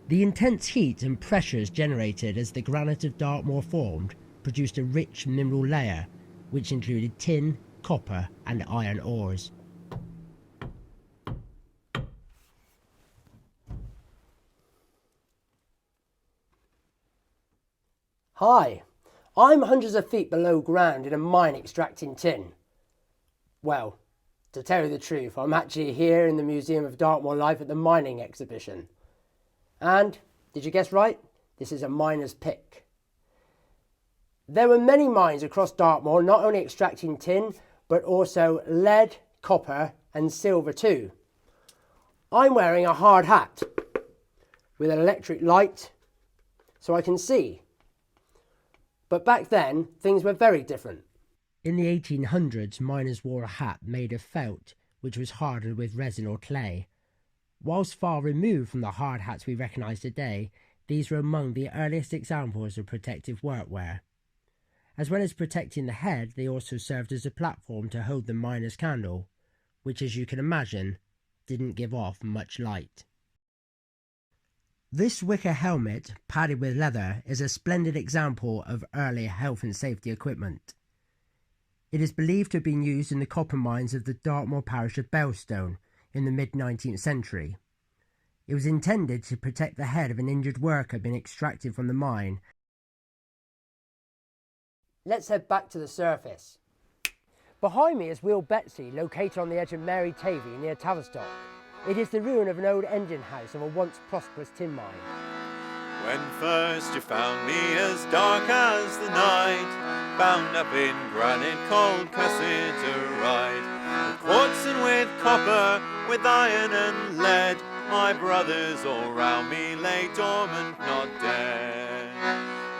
The intense heat and pressures generated as the granite of Dartmoor formed produced a rich mineral layer, which included tin, copper and iron ores. Hi, I'm hundreds of feet below ground in a mine extracting tin. Well, to tell you the truth, I'm actually here in the Museum of Dartmoor Life at the mining exhibition. And, did you guess right? This is a miner's pick. There were many mines across Dartmoor, not only extracting tin, but also lead, copper and silver too. I'm wearing a hard hat with an electric light so I can see. But back then, things were very different. In the 1800s, miners wore a hat made of felt, which was hardened with resin or clay. Whilst far removed from the hard hats we recognise today, these were among the earliest examples of protective workwear. As well as protecting the head, they also served as a platform to hold the miner's candle, which, as you can imagine, didn't give off much light. This wicker helmet, padded with leather, is a splendid example of early health and safety equipment. It is believed to have been used in the copper mines of the Dartmoor parish of Belstone in the mid-19th century. It was intended to protect the head of an injured worker being extracted from the mine. Let's head back to the surface. Behind me is Wheel Betsy, located on the edge of Mary Tavy near Tavistock. It is the ruin of an old engine house of a once prosperous tin mine. When first you found me as dark as the night, bound up in granite cold cassiterite, with quartz and with copper, with iron and lead, my brothers all round me lay dormant, not dead.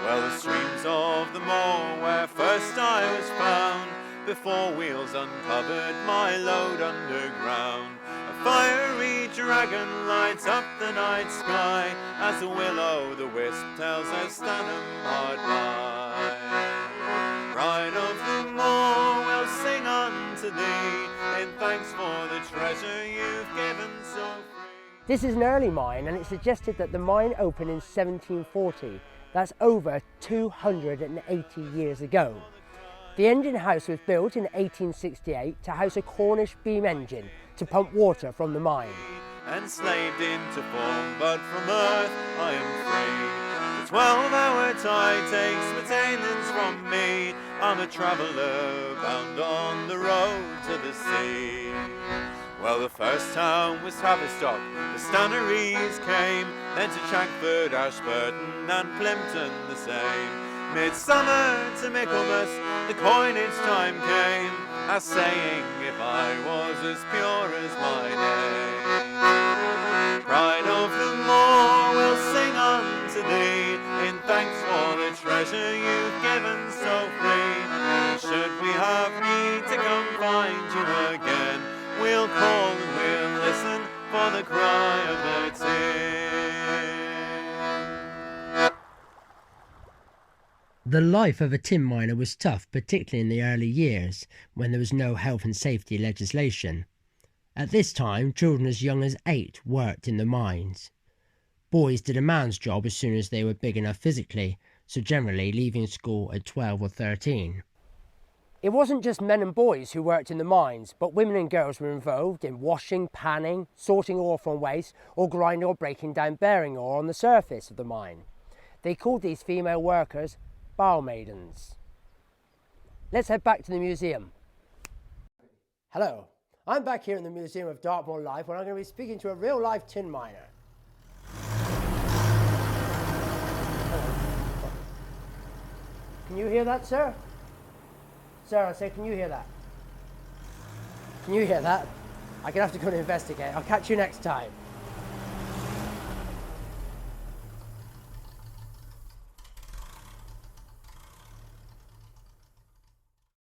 Well, the streams of the moor where first I was found, before wheels uncovered my load underground. A fiery dragon lights up the night sky, as the will-o'-the-wisp tells us Stanham hard by. Bride of the moor, we'll sing unto thee, in thanks for the treasure you've given so free. This is an early mine, and it's suggested that the mine opened in 1740. That's over 280 years ago. The engine house was built in 1868 to house a Cornish beam engine to pump water from the mine. Enslaved into form, but from earth I am free. The 12-hour tide takes maintenance from me. I'm a traveller bound on the road to the sea. Well, the first town was Tavistock, the stannaries came, then to Chankford, Ashburton and Plimpton the same. Midsummer to Michaelmas, the coinage time came, as saying if I was as pure as my name. Pride of the moor, we'll sing unto thee, in thanks for the treasure you've given so free. Should we have need to come find you again, we'll call and we'll listen for the cry of the tin. The life of a tin miner was tough, particularly in the early years, when there was no health and safety legislation. At this time, children as young as 8 worked in the mines. Boys did a man's job as soon as they were big enough physically, so generally leaving school at 12 or 13. It wasn't just men and boys who worked in the mines, but women and girls were involved in washing, panning, sorting ore from waste, or grinding or breaking down bearing ore on the surface of the mine. They called these female workers Bal Maidens. Let's head back to the museum. Hello, I'm back here in the Museum of Dartmoor Life, where I'm going to be speaking to a real-life tin miner. Can you hear that, sir? Sir, I say, can you hear that? Can you hear that? I'm going to have to go and investigate. I'll catch you next time.